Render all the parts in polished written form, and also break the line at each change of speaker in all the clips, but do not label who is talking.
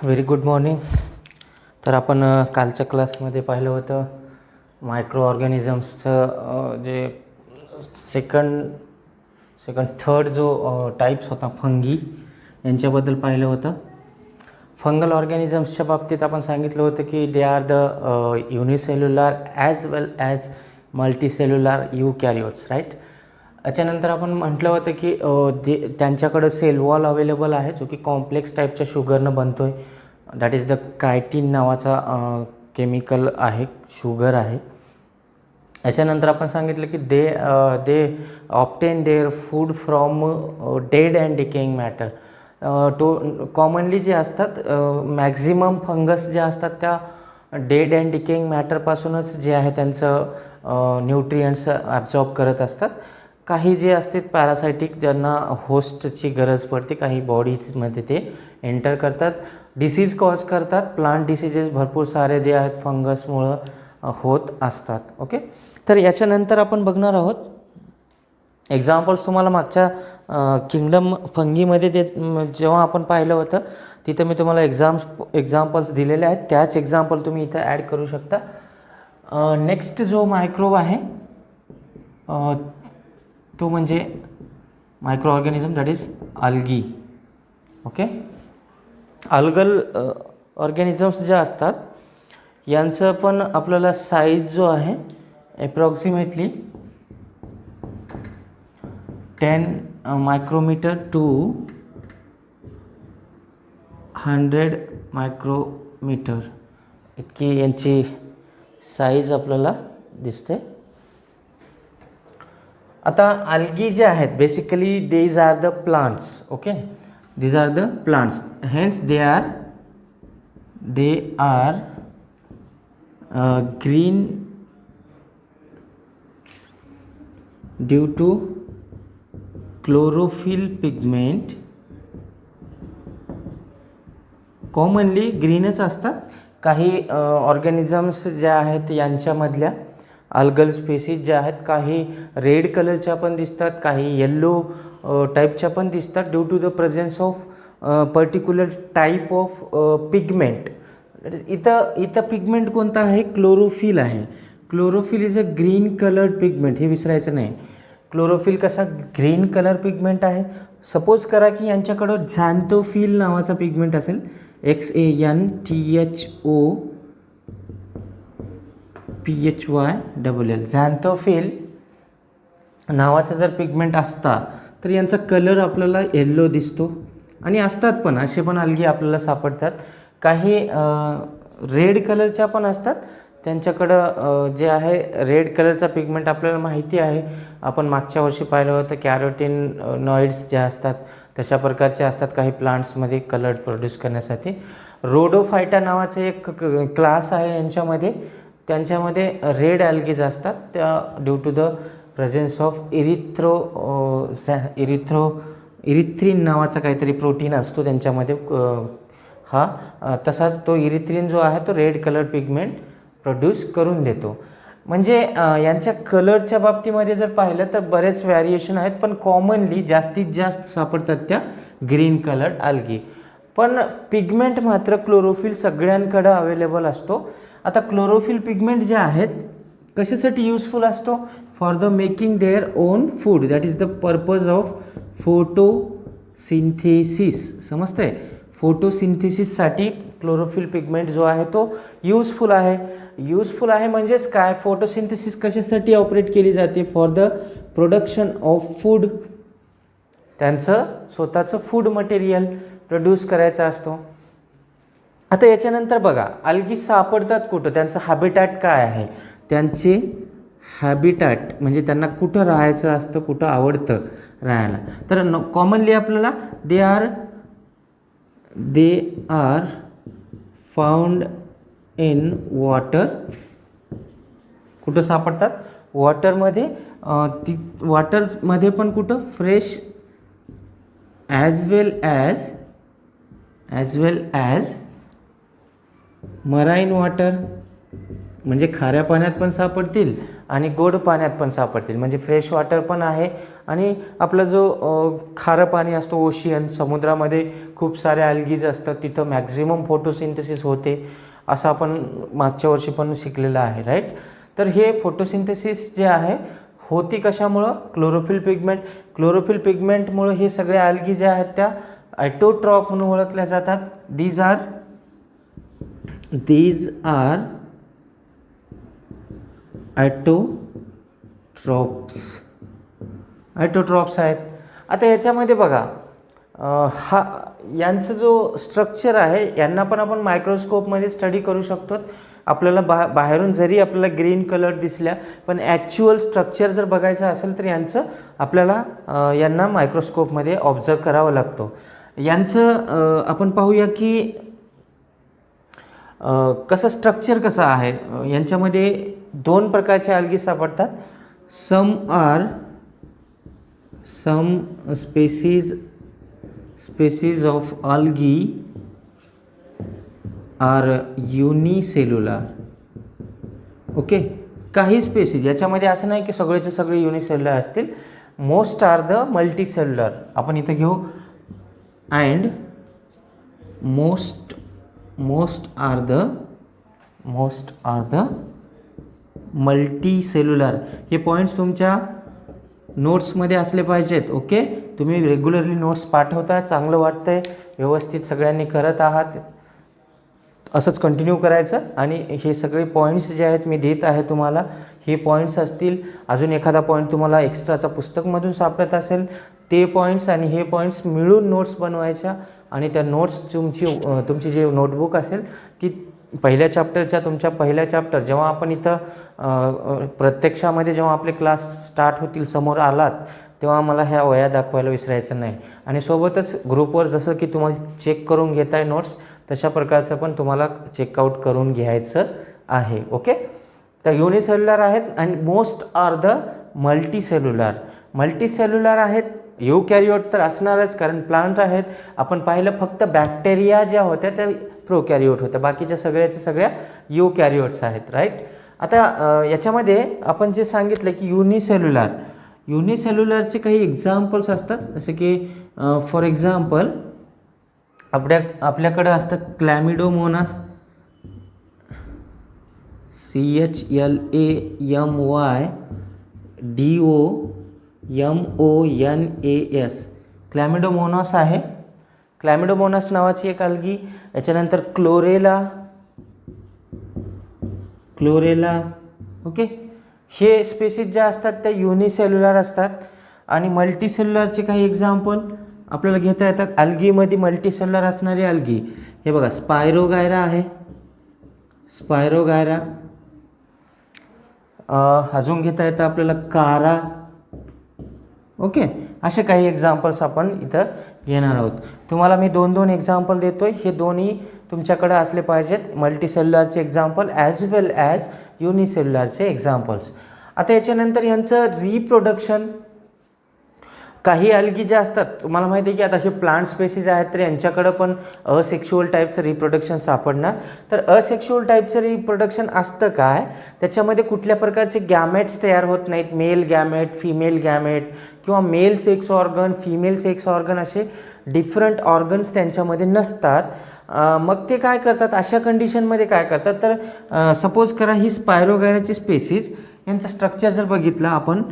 Very good morning. तर आपण कालच्या क्लासमध्ये पाहिलं होतं मायक्रो ऑर्गॅनिझम्सचं जे सेकंड थर्ड जो टाईप्स होता फंगी यांच्याबद्दल पाहिलं होतं. फंगल ऑर्गॅनिझम्सच्या बाबतीत आपण सांगितलं होतं की they are the unicellular as well as multicellular eukaryotes, right. याच्यानंतर आपण म्हटलं होतं की त्यांच्याकडं सेल वॉल अवेलेबल आहे जो की कॉम्प्लेक्स टाईपच्या शुगरनं बनतो आहे. दॅट इज द कायटीन नावाचा केमिकल आहे, शुगर आहे. याच्यानंतर आपण सांगितलं की they obtain their food from dead and decaying matter. Commonly जे असतात मॅक्झिमम फंगस जे असतात त्या डेड अँड डिकेइंग मॅटरपासूनच जे आहे त्यांचं न्यूट्रियंट्स ॲब्झॉर्ब करत असतात. काही जे असतात पॅरासायटिक ज्यांना होस्टची गरज पडते, काही बॉडीजमध्ये ते एंटर करतात, डिसीज कॉज करतात. प्लांट डिसीजेस भरपूर सारे जे आहेत फंगसमुळं होत असतात. ओके, तर याच्यानंतर आपण बघणार आहोत एक्झाम्पल्स. तुम्हाला मागच्या किंगडम फंगीमध्ये ते जेव्हा आपण पाहिलं होतं तिथं मी तुम्हाला एक्झाम्पल्स दिलेले आहेत. त्याच एक्झाम्पल तुम्ही इथं ॲड करू शकता. नेक्स्ट जो मायक्रोब आहे तो म्हणजे micro organism that is algae. Okay, algal organisms ज्या असतात यांचं पण आपल्याला साईज जो आहे अप्रॉक्सिमेटली 10 मायक्रोमीटर टू 100 मायक्रोमीटर इतकी यांची साईज आपल्याला दिसते. आता अल्गी जे आहेत basically these are the plants. Okay, these are the plants, hence they are green due to chlorophyll pigment. Commonly ग्रीनच असतात. काही ऑर्गॅनिझम्स ज्या आहेत यांच्यामधल्या अल्गल स्पेसीज ज्या आहेत काही रेड कलरच्या पण दिसतात, काही येल्लो टाईपच्या पण दिसतात due to the presence of particular type of pigment. इथं पिगमेंट कोणता आहे? क्लोरोफिल आहे. Chlorophyll is a green coloured pigment, हे विसरायचं नाही. क्लोरोफिल कसा ग्रीन कलर पिगमेंट आहे. सपोज करा की यांच्याकडं झॅन्थोफिल नावाचा पिगमेंट असेल, XANTHOPHYLL. झॅन्थोफिल नावाचा जर पिगमेंट असता तर यांचा कलर आपल्याला येल्लो दिसतो. आणि असतात पण असे पण अल्गी आपल्याला सापडतात. काही रेड कलरच्या पण असतात. त्यांच्याकडं जे आहे रेड कलरचा पिगमेंट आपल्याला माहिती आहे. आपण मागच्या वर्षी पाहिलं होतं कॅरोटीनॉइड्स जे असतात तशा प्रकारचे असतात काही प्लांट्समध्ये कलर प्रोड्यूस करण्यासाठी. रोडोफायटा नावाचं एक क्लास आहे यांच्यामध्ये. त्यांच्यामध्ये रेड ॲल्गीज असतात त्या due to the presence of erythrin नावाचा काहीतरी प्रोटीन असतो त्यांच्यामध्ये. तसाच तो इरिथ्रिन जो आहे तो रेड कलर पिगमेंट प्रोड्यूस करून देतो. म्हणजे यांच्या कलरच्या बाबतीमध्ये जर पाहिलं तर बरेच व्हॅरिएशन आहेत, पण कॉमनली जास्तीत जास्त सापडतात त्या ग्रीन कलर्ड अल्गी. पण पिगमेंट मात्र क्लोरोफिल सगळ्यांकडं अवेलेबल असतो. आता क्लोरोफिल पिगमेंट जे आहेत कशासाठी यूजफुल असतो? For the making their own food, that is the purpose of photosynthesis. समजतंय? फोटोसिंथेसिससाठी क्लोरोफिल पिगमेंट जो आहे तो यूजफुल आहे. यूजफुल आहे म्हणजेच काय? फोटोसिंथेसिस कशासाठी ऑपरेट केली जाते? For the production of food. त्यांचं स्वतःचं फूड मटेरियल प्रोड्यूस करायचा असतो. आता याच्यानंतर बघा अल्गी सापडतात कुठं, त्यांचं हॅबिटॅट काय आहे? त्यांचे हॅबिटॅट म्हणजे त्यांना कुठं राहायचं असतं, कुठं आवडतं राहायला. तर कॉमनली आपल्याला they are found in water. कुठं सापडतात? वॉटरमध्ये. वॉटरमध्ये पण कुठं? Fresh as well as marine water. म्हणजे खाऱ्या पाण्यात पण सापडतील आणि गोड पाण्यात पण सापडतील, म्हणजे फ्रेश वॉटर पण आहे. आणि आपला जो खारं पाणी असतो ओशियन, समुद्रामध्ये खूप सारे ॲल्गीज असतात, तिथं मॅक्झिमम फोटोसिंथेसिस होते, असं आपण मागच्या वर्षी पण शिकलेलं आहे, राईट. तर हे फोटोसिंथेसिस जे आहे होती कशामुळं? Chlorophyll pigment. क्लोरोफिल पिगमेंटमुळं हे सगळे ॲल्गी जे आहेत त्या ऑटोट्रॉफ म्हणून ओळखल्या जातात. दीज आर ॲटोट्रॉप्स आहेत. आता याच्यामध्ये बघा यांचं जो स्ट्रक्चर आहे यांना पण आपण मायक्रोस्कोपमध्ये स्टडी करू शकतो. आपल्याला बाहेरून जरी आपल्याला ग्रीन कलर दिसल्या, पण ॲक्च्युअल स्ट्रक्चर जर बघायचं असेल तर यांचं आपल्याला यांना मायक्रोस्कोपमध्ये ऑब्झर्व करावं लागतो. यांचं आपण पाहूया की कसं स्ट्रक्चर कसं आहे. यांच्यामध्ये 2 प्रकारचे ॲल्गी सापडतात. Some species of algae are unicellular. Okay, काही स्पेसीज याच्यामध्ये असं नाही की सगळेचे सगळे युनिसेल्युलर असतील. Most are the multicellular. आपण इथं घेऊ and most are the multicellular. हे पॉईंट्स तुमच्या नोट्समध्ये असले पाहिजेत. ओके, तुम्ही रेग्युलरली नोट्स पाठवता, चांगलं वाटतंय, व्यवस्थित सगळ्यांनी करत आहात, असंच कंटिन्यू करायचं. आणि हे सगळे पॉईंट्स जे आहेत मी देत आहे तुम्हाला, हे पॉईंट्स असतील. अजून एखादा पॉईंट तुम्हाला एक्स्ट्राचा पुस्तकमधून सापडत असेल ते पॉईंट्स आणि हे पॉईंट्स मिळून नोट्स बनवायच्या. आणि त्या नोट्स तुमची जे नोटबुक असेल ती पहिल्या चॅप्टर जेव्हा आपण इथं प्रत्यक्षामध्ये जेव्हा आपले क्लास स्टार्ट होतील, समोर आलात, तेव्हा मला ह्या वह्या दाखवायला विसरायचं नाही. आणि सोबतच ग्रुपवर जसं की तुम्हाला चेक करून घेताय नोट्स, तशा प्रकारचं पण तुम्हाला चेकआउट करून घ्यायचं आहे. ओके, तर युनिसेल्युलर आहेत आणि मोस्ट आर द मल्टीसेल्युलर आहेत. युकॅरियोट तर असणारच, कारण प्लांट आहेत. आपण पाहिलं फक्त बॅक्टेरिया ज्या होत्या त्या प्रोकॅरियोट होत्या, बाकीच्या सगळ्या युकॅरियोट्स आहेत, राईट. आता याच्यामध्ये आपण जे सांगितलं की युनिसेल्युलरचे काही एक्झाम्पल्स असतात, जसे की फॉर एक्झाम्पल आपल्याकडं असतं क्लॅमिडोमोनास, CHLAMYDOMONAS, क्लॅमिडोमोनास आहे. क्लॅमिडोमोनास नावाची एक अल्गी. याच्यानंतर क्लोरेला. ओके, हे स्पेसीज ज्या असतात त्या युनिसेल्युलर असतात. आणि मल्टीसेल्युलरचे काही एक्झाम्पल आपल्याला घेता येतात. अल्गीमध्ये मल्टीसेल्युलर असणारी अल्गी हे बघा, स्पायरोगायरा आहे. अजून घेता येतं आपल्याला कारा. ओके, असे काही एक्झाम्पल्स आपण इथं घेणार आहोत. तुम्हाला मी 2 एक्झाम्पल देतोय, हे दोन्ही तुमच्याकडे असले पाहिजेत, मल्टीसेल्युलरचे example as well as युनिसेल्युलरचे examples. आता याच्यानंतर यांचं रिप्रोडक्शन. काही अल्गी ज्या असतात, तुम्हाला माहिती आहे की आता हे प्लांट स्पेसीज आहेत, तर यांच्याकडं पण असेक्शुअल टाईपचं रिप्रोडक्शन सापडणार. तर असेक्शुअल टाईपचं रिप्रोडक्शन असतं काय, त्याच्यामध्ये कुठल्या प्रकारचे गॅमेट्स तयार होत नाहीत. मेल गॅमेट, फिमेल गॅमेट, किंवा male sex organ, female sex organ, असे डिफरंट ऑर्गन्स त्यांच्यामध्ये नसतात. मग ते काय करतात, अशा कंडिशनमध्ये काय करतात, तर सपोज करा ही स्पायरोगायराची स्पेसीज, यांचं स्ट्रक्चर जर बघितलं आपण,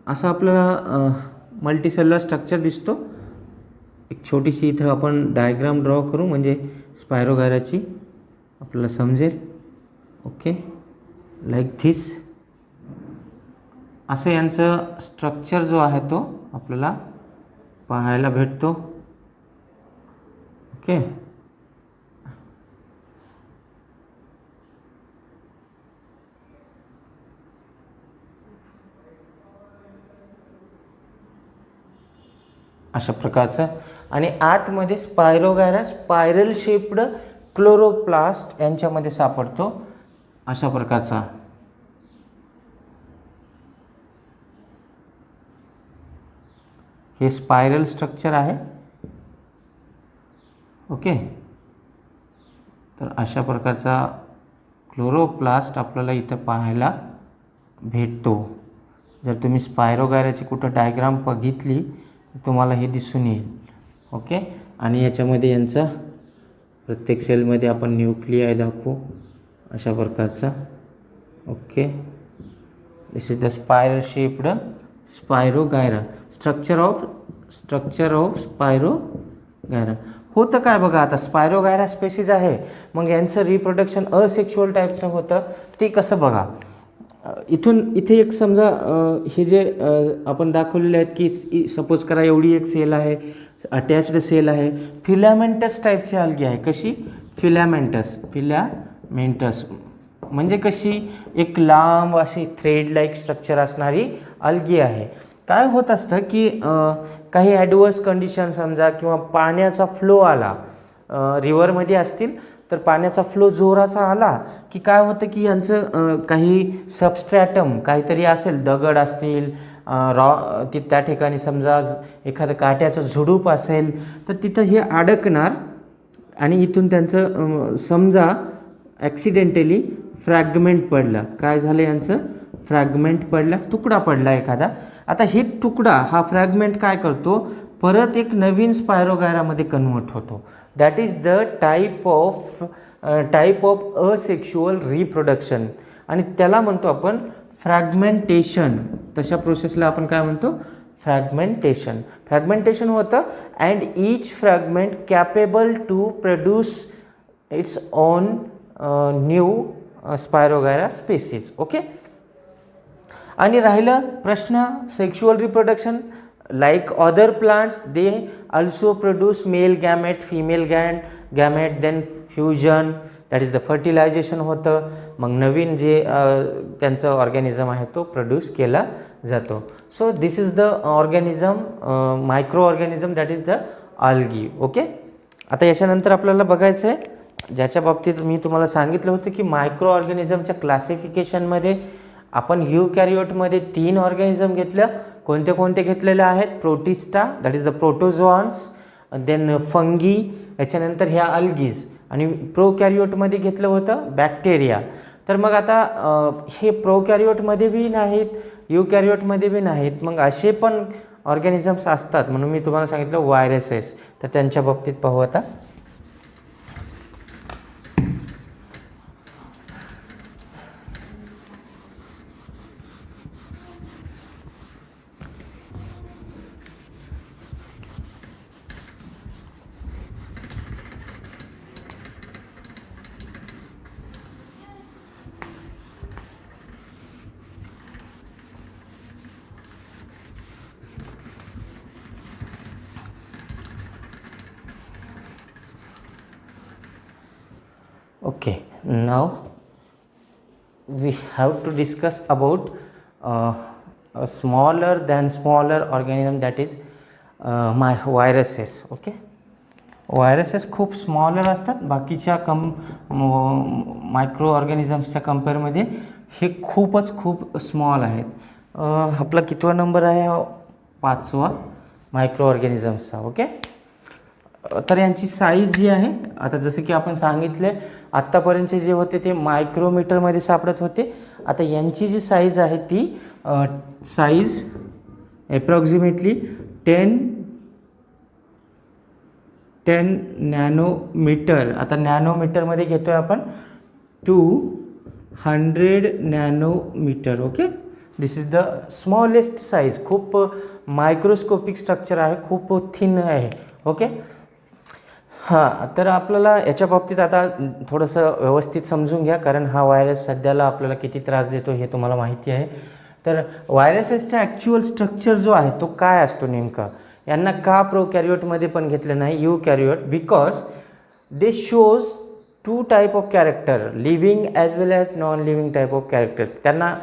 असं आपल्याला मल्टीसेल्युलर स्ट्रक्चर दिसतो. एक छोटीशी इथं आपण डायग्राम ड्रॉ करू, म्हणजे स्पायरोगायराची आपल्याला समजेल. Okay, like this. असं यांचं स्ट्रक्चर जो आहे तो आपल्याला पाहायला भेटतो. ओके, अशा प्रकारचं. आणि आतमध्ये स्पायरोगायरा स्पायरल शेप्ड क्लोरोप्लास्ट यांच्यामध्ये सापडतो, अशा प्रकारचा. हे स्पायरल स्ट्रक्चर आहे. ओके, तर अशा प्रकारचा क्लोरोप्लास्ट आपल्याला इथं पाहायला भेटतो. जर तुम्ही स्पायरोगायराची कुठं डायग्राम बघितली तुम्हाला हे दिसून येईल. ओके, आणि याच्यामध्ये यांचा प्रत्येक सेलमध्ये आपण न्यूक्लियाय दाखवू अशा प्रकारचा. Okay, this is the spiral shaped spirogyra. Structure of spirogyra होतं काय बघा. आता स्पायरोगायरा स्पेसीज आहे, मग यांचं रिप्रोडक्शन असेक्शुअल टाईपचं होतं. ते कसं बघा, इथे एक समजा हे जे आपण दाखवलेले आहेत की सपोज करा एवढी एक सेल आहे, अटॅच्ड सेल आहे, फिलॅमेंटस टाईपची अलगी आहे. कशी? फिलॅमेंटस म्हणजे कशी, एक लांब अशी थ्रेड लाईक स्ट्रक्चर असणारी अलगी आहे. काय होत असतं की काही ॲडवर्स कंडिशन समजा किंवा पाण्याचा फ्लो आला, रिव्हरमध्ये असतील तर पाण्याचा फ्लो जोराचा आला की काय होतं की यांचं काही सबस्ट्रॅटम काहीतरी असेल, दगड असतील, त्या ठिकाणी समजा एखादं काट्याचं झुडूप असेल तर तिथं हे अडकणार आणि इथून त्यांचं समजा ॲक्सिडेंटली फ्रॅगमेंट पडला. काय झालं यांचं? फ्रॅगमेंट पडला, तुकडा पडला एखादा. आता हे तुकडा हा फ्रॅगमेंट काय करतो, परत एक नवीन स्पायरोगायरामध्ये कन्वर्ट होतो. That is the type of asexual reproduction आणि त्याला म्हणतो आपण फ्रॅगमेंटेशन. तशा प्रोसेसला आपण काय म्हणतो? फ्रॅगमेंटेशन होतं. And each fragment capable to produce its own new spirogyra species. Okay, आणि राहिलं प्रश्न sexual reproduction. Like other plants they also produce male gamete, female gamete, then fusion, that is the fertilisation होतं. मग नवीन जे त्यांचं organism आहे तो produce केला जातो. So this is the organism, micro organism, that is the algae. Okay, आता याच्यानंतर आपल्याला बघायचं आहे ज्याच्या बाबतीत मी तुम्हाला सांगितलं होतं की मायक्रो ऑर्गॅनिझमच्या क्लासिफिकेशनमध्ये आपण युकॅरियोटमध्ये 3 ऑर्गॅनिझम घेतलं. कोणते कोणते घेतलेले आहेत? Protista, that is the protozoans, then fungi, याच्यानंतर ह्या अल्गीज, आणि प्रोकॅरियोटमध्ये घेतलं होतं बॅक्टेरिया. तर मग आता हे प्रोकॅरियोटमध्ये बी नाहीत, युकॅरियोटमध्ये बी नाहीत, मग असे पण ऑर्गॅनिझम्स असतात. म्हणून मी तुम्हाला सांगितलं व्हायरसेस. तर त्यांच्या बाबतीत पाहू आता. Okay, now we have to discuss about a smaller organism, that is my viruses. Okay, viruses खूप स्मॉलर असतात बाकीच्या मायक्रो ऑर्गॅनिझम्सच्या कंपेअरमध्ये. हे खूप स्मॉल आहेत. आपला कितवा नंबर आहे? 5वा मायक्रो ऑर्गॅनिझम्सचा. ओके, तर यांची साईज जी आहे, आता जसं की आपण सांगितले आत्तापर्यंतचे जे होते ते मायक्रोमीटरमध्ये सापडत होते. आता यांची जी साईज आहे ती साईज ॲप्रॉक्सिमेटली 10 नॅनोमीटर. आता नॅनोमीटरमध्ये घेतो आहे आपण 200 nanometre. Okay, this is the smallest size. खूप मायक्रोस्कोपिक स्ट्रक्चर आहे, खूप थिन आहे. ओके, हां, तर आपल्याला याच्या बाबतीत आता थोडंसं व्यवस्थित समजून घ्या, कारण हा व्हायरस सध्याला आपल्याला किती त्रास देतो हे तुम्हाला माहिती आहे. तर व्हायरसेसचा ॲक्च्युअल स्ट्रक्चर जो आहे तो काय असतो नेमका? यांना का प्रोकॅरियोटमध्ये पण घेतलं नाही, eukaryote? Because they shows 2 type of character, living as well as non living type of character. त्यांना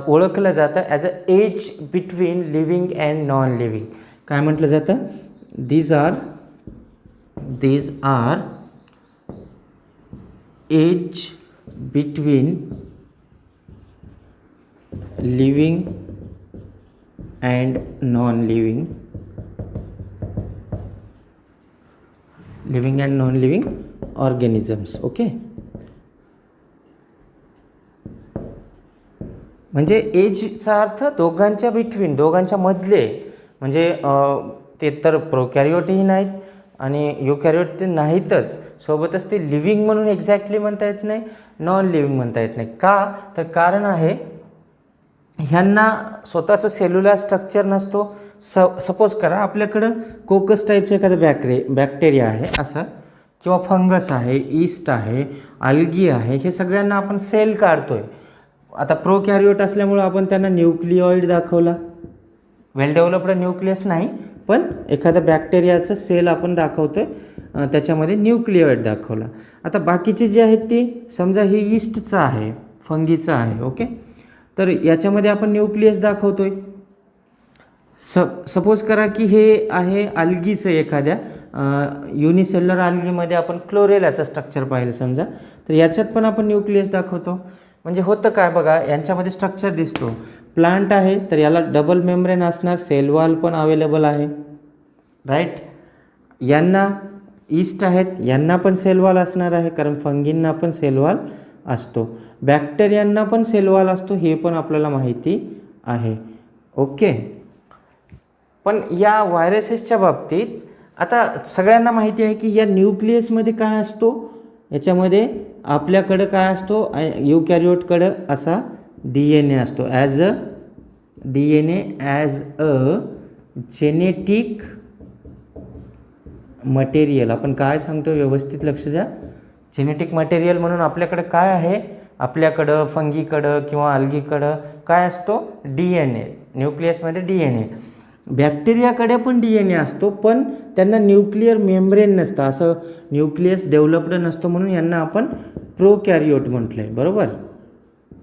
ओळखलं जातं as a edge between living and non living. काय म्हटलं जातं? these are age between living and non-living organisms. Okay, म्हणजे एजचा अर्थ दोघांच्या between, दोघांच्या मधले, म्हणजे ते तर प्रोकॅरियोटही नाहीत आणि युकॅरियोट ते नाहीतच, सोबतच ते लिव्हिंग म्हणून एक्झॅक्टली म्हणता येत नाही, नॉन लिव्हिंग म्हणता येत नाही. का तर कारण आहे ह्यांना स्वतःचं सेल्युलर स्ट्रक्चर नसतो. सपोज करा आपल्याकडं कोकस टाईपचं एखादं बॅक्टेरिया आहे असं, किंवा फंगस आहे, ईस्ट आहे, अल्गी आहे, हे सगळ्यांना आपण सेल काढतोय. आता प्रोकॅरियोट असल्यामुळं आपण त्यांना न्यूक्लिओइड दाखवला, वेल डेव्हलप्ड न्यूक्लियस नाही, पण एखाद्या बॅक्टेरियाचं सेल आपण दाखवतोय, त्याच्यामध्ये न्यूक्लिओइड दाखवला. आता बाकीचे जे आहेत ते समजा हे ईस्टचं आहे, फंगीचं आहे, ओके, तर याच्यामध्ये आपण न्यूक्लियस दाखवतोय. सपोज करा की हे आहे अल्गीचं, एखाद्या युनिसेल्युलर अल्गीमध्ये आपण क्लोरेलाचं स्ट्रक्चर पाहिलं समजा, तर याच्यात पण आपण न्यूक्लियस दाखवतो. म्हणजे होतं काय बघा, यांच्यामध्ये स्ट्रक्चर दिसतो. प्लांट आहे तर याला डबल मेम्ब्रेन असणार, सेल वॉल पण अवेलेबल आहे, राईट. यांना ईस्ट आहेत, यांना पण सेल वॉल असणार आहे, कारण फंगींना पण सेल वॉल असतो. बॅक्टेरियांना पण सेल वॉल असतो, हे पण आपल्याला माहिती आहे, ओके. पण या व्हायरसेसच्या बाबतीत आता सगळ्यांना माहिती आहे की या न्यूक्लियसमध्ये काय असतो, याच्यामध्ये आपल्याकडं काय असतो, युकॅरियोटकडं असा DNA असतो, ॲज अ जेनेटिक मटेरियल. आपण काय सांगतो व्यवस्थित लक्ष द्या, जेनेटिक मटेरियल म्हणून आपल्याकडं काय आहे, आपल्याकडं फंगीकडं किंवा अल्गीकडं काय असतो, DNA, न्यूक्लियसमध्ये DNA. बॅक्टेरियाकडे पण DNA असतो, पण त्यांना न्यूक्लिअर मेम्ब्रेन नसतं, असं न्यूक्लियस डेव्हलप्ड नसतं, म्हणून यांना आपण प्रोकॅरियोट म्हटलं आहे, बरोबर.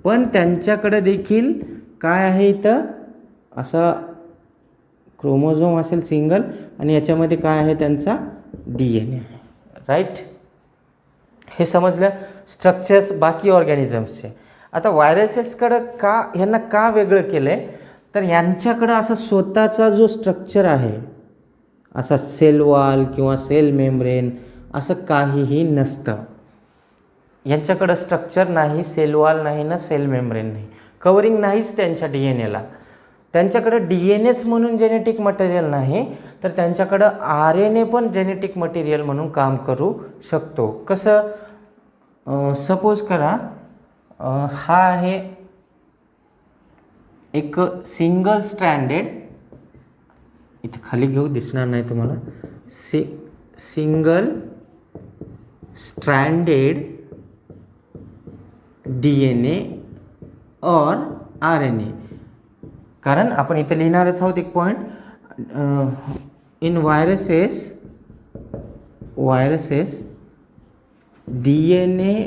पण त्यांच्याकडे देखील काय आहे, इथं असा क्रोमोझोम असेल सिंगल, आणि याच्यामध्ये काय आहे, त्यांचा DNA आहे, राईट. हे समजलं स्ट्रक्चर्स बाकी ऑर्गॅनिझम्सचे. आता व्हायरसेसकडं ह्यांना का वेगळं केलं आहे, तर यांच्याकडं असा स्वतःचा जो स्ट्रक्चर आहे, असा सेल वॉल किंवा सेल मेम्ब्रेन असं काहीही नसतं. यांच्याकडं स्ट्रक्चर नाही, सेल वॉल नाही ना सेल मेम्ब्रेन नाही, कवरिंग नाहीच त्यांच्या DNAला. त्यांच्याकडं DNAच म्हणून जेनेटिक मटेरियल नाही, तर त्यांच्याकडं RNA पण जेनेटिक मटेरियल म्हणून काम करू शकतो. कसं, सपोज करा हा आहे एक सिंगल स्ट्रँडेड, इथं खाली घेऊ दिसणार नाही तुम्हाला, सिंगल स्ट्रँडेड DNA और RNA. कारण आपण इथं लिहिणारच आहोत एक पॉईंट, इन व्हायरसेस DNA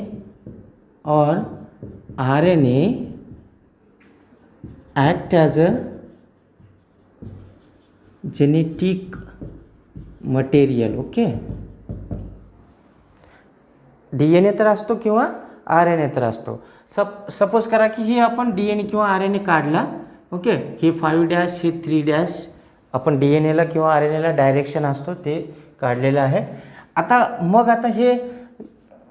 और RNA act as a genetic material, okay. DNA तर असतो किंवा RNA तर असतो. सपोज करा की हे आपण DNA किंवा RNA काढला, ओके, हे 5' हे 3' आपण DNAला किंवा RNAला डायरेक्शन असतो ते काढलेलं आहे. आता हे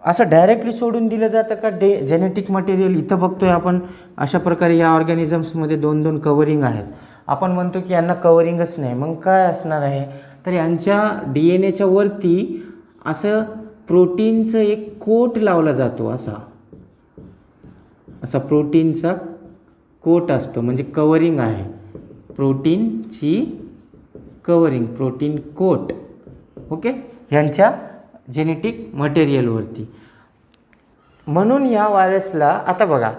असं डायरेक्टली सोडून दिलं जातं का जेनेटिक मटेरियल. इथं बघतोय आपण अशा प्रकारे या ऑर्गॅनिझम्समध्ये 2-2 कवरिंग आहेत. आपण म्हणतो की यांना कवरिंगच नाही, मग काय असणार आहे, तर यांच्या DNAच्या वरती असं प्रोटीनचं एक कोट लावला जातो, असा प्रोटीनचा कोट असतो, म्हणजे कवरिंग आहे, प्रोटीनची कवरिंग, प्रोटीन कोट, ओके, ह्यांच्या जेनेटिक मटेरियलवरती. म्हणून या व्हायरसला आता बघा,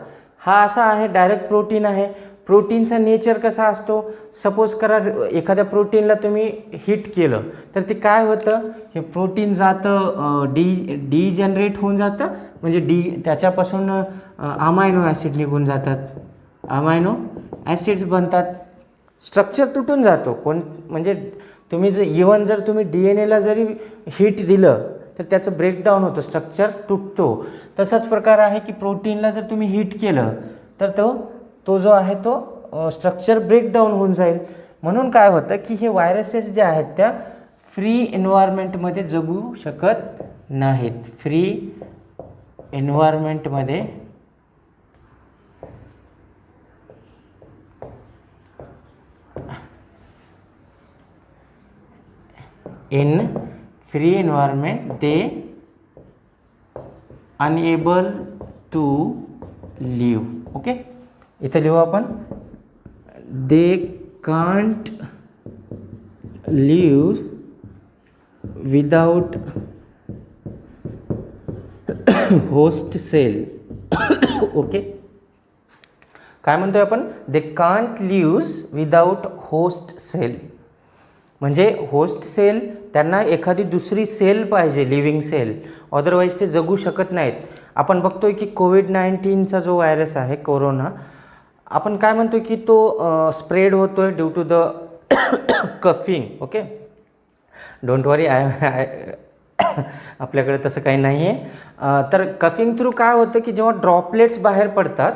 हा असा आहे डायरेक्ट प्रोटीन आहे. प्रोटीनचा नेचर कसा असतो, सपोज करा एखाद्या प्रोटीनला तुम्ही हिट केलं तर ते काय होतं, हे प्रोटीन जातं डी होऊन जातं, म्हणजे त्याच्यापासून अमायनो ॲसिड निघून जातात, अमायनो ॲसिड्स बनतात, स्ट्रक्चर तुटून जातो. म्हणजे तुम्ही जर तुम्ही DNAला जरी हिट दिलं तर त्याचं ब्रेकडाऊन होतं, स्ट्रक्चर तुटतो. तसाच प्रकार आहे की प्रोटीनला जर तुम्ही हिट केलं तर तो जो आहे तो स्ट्रक्चर ब्रेकडाऊन होऊन जाईल. म्हणून काय होतं की हे व्हायरसेस जे आहेत त्या फ्री एन्व्हायरमेंटमध्ये जगू शकत नाहीत, फ्री एन्व्हायरमेंटमध्ये in free environment they unable to live. Okay, इथं लिहू आपण they can't live without host cell. Okay, काय म्हणतोय आपण, they can't live without host cell. म्हणजे होस्ट सेल, त्यांना एखादी दुसरी सेल पाहिजे, लिव्हिंग सेल, अदरवाईज ते जगू शकत नाहीत. आपण बघतोय की कोविड-19चा जो व्हायरस आहे कोरोना, आपण काय म्हणतोय की तो स्प्रेड होतोय due to the coughing. Okay, don't worry, आपल्याकडे तसं काही नाही आहे. तर कफिंग थ्रू काय होतं की जेव्हा ड्रॉपलेट्स बाहेर पडतात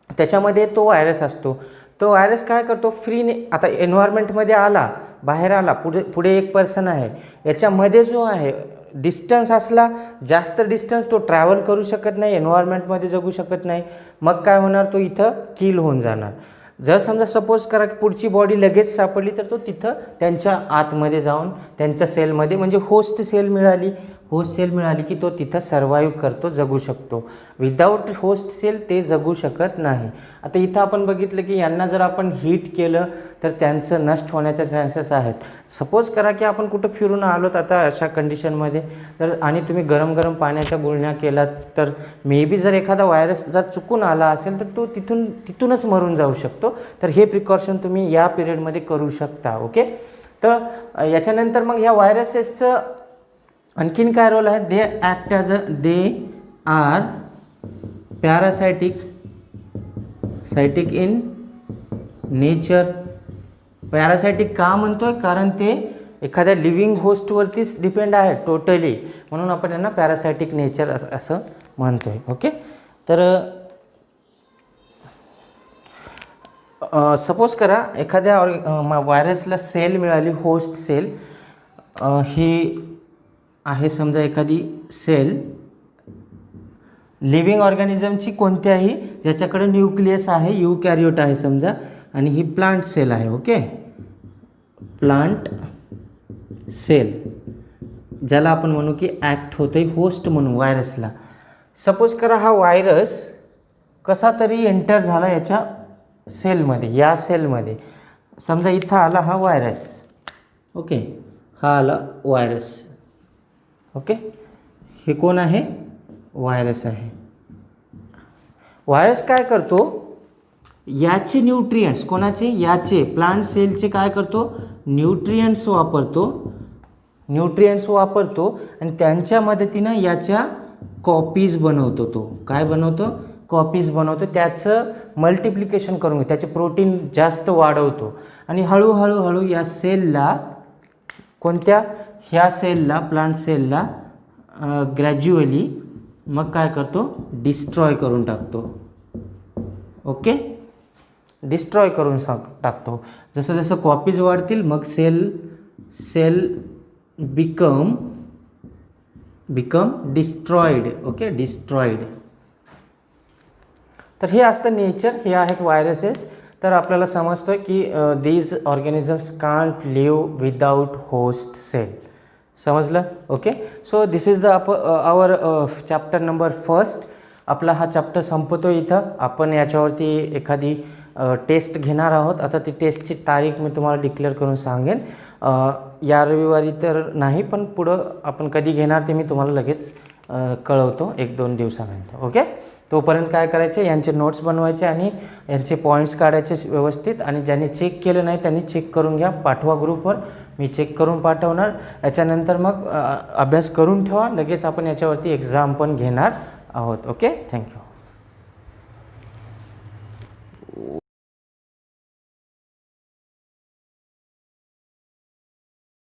त्याच्यामध्ये तो व्हायरस असतो. तो व्हायरस काय करतो, फ्रीने आता एन्व्हायरमेंटमध्ये आला, बाहेर आला, पुढे एक पर्सन आहे, याच्यामध्ये जो आहे डिस्टन्स असला, जास्त डिस्टन्स तो ट्रॅव्हल करू शकत नाही, एन्व्हायरमेंटमध्ये जगू शकत नाही. मग काय होणार, तो इथं किल होऊन जाणार. जर समजा सपोज करा की पुढची बॉडी लगेच सापडली तर तो तिथं त्यांच्या आतमध्ये जाऊन त्यांच्या सेलमध्ये, म्हणजे होस्ट सेल मिळाली की तो तिथं सर्वाईव्ह करतो, जगू शकतो. विदाऊट होस्ट सेल ते जगू शकत नाही. आता इथं आपण बघितलं की यांना जर आपण हीट केलं तर त्यांचं नष्ट होण्याचे चान्सेस आहेत. सपोज करा की आपण कुठं फिरून आलोत आता अशा कंडिशनमध्ये, तर आणि तुम्ही गरम गरम पाण्याच्या गुळण्या केलात, तर मे बी जर एखादा व्हायरस जर चुकून आला असेल तर तो तिथूनच मरून जाऊ शकतो. तर हे प्रिकॉशन तुम्ही या पिरियडमध्ये करू शकता. ओके, तर याच्यानंतर मग ह्या व्हायरसेसचं आणखीन काय रोल आहे, they act as they are parasitic in nature. Parasitic का म्हणतोय, कारण ते एखाद्या लिव्हिंग होस्टवरतीच डिपेंड आहे टोटली, म्हणून आपण यांना पॅरासायटिक नेचर असं म्हणतोय. ओके, तर सपोज करा एखाद्या व्हायरसला सेल मिळाली, होस्ट सेल ही आहे समजा एखादी सेल लिव्हिंग ऑर्गॅनिझमची कोणत्याही, ज्याच्याकडे न्यूक्लियस आहे, यूकॅरियोट आहे समजा, आणि ही प्लांट सेल आहे. ओके, प्लांट सेल, ज्याला आपण म्हणू की ॲक्ट होते होस्ट म्हणून व्हायरसला. सपोज करा हा व्हायरस कसा तरी एंटर झाला याच्या सेलमध्ये, या सेलमध्ये. समजा इथं आला हा व्हायरस. ओके, हा आला व्हायरस. ओके, हे कोण आहे, व्हायरस आहे. व्हायरस काय करतो, याचे न्यूट्रियंट्स, कोणाचे, याचे प्लांट सेलचे काय करतो, न्यूट्रियंट्स वापरतो आणि त्यांच्या मदतीनं याच्या कॉपीज बनवतो. तो काय बनवतो, कॉपीज बनवतो, त्याचं मल्टिप्लिकेशन करून त्याचे प्रोटीन जास्त वाढवतो आणि हळूहळू या सेलला, कोणत्या, ह्या सेलला, प्लांट सेलला ग्रॅज्युअली मग काय करतो, डिस्ट्रॉय करून टाकतो. ओके, डिस्ट्रॉय करून टाकतो. जसं जसं कॉपीज वाढतील मग cell become destroyed. Okay, destroyed. तर हे असतं नेचर, हे आहेत व्हायरसेस. तर आपल्याला समजतं की these organisms can't live without host cell. समजलं. Okay, so this is the our chapter number 1. आपला हा चॅप्टर संपतो इथं. आपण याच्यावरती एखादी टेस्ट घेणार आहोत. आता ती टेस्टची तारीख मी तुम्हाला डिक्लेअर करून सांगेन. या रविवारी तर नाही, पण पुढं आपण कधी घेणार ते मी तुम्हाला लगेच कळवतो 1-2 दिवसानंतर. ओके, तोपर्यंत काय करायचे, यांचे नोट्स बनवायचे आणि यांचे पॉईंट्स काढायचे व्यवस्थित. आणि ज्यांनी चेक केलं नाही त्यांनी चेक करून घ्या, पाठवा ग्रुपवर, मी चेक करून पाठवणार. याच्यानंतर मग अभ्यास करून ठेवा, लगेच आपण याच्यावरती एक्झाम पण घेणार आहोत. Okay, thank you.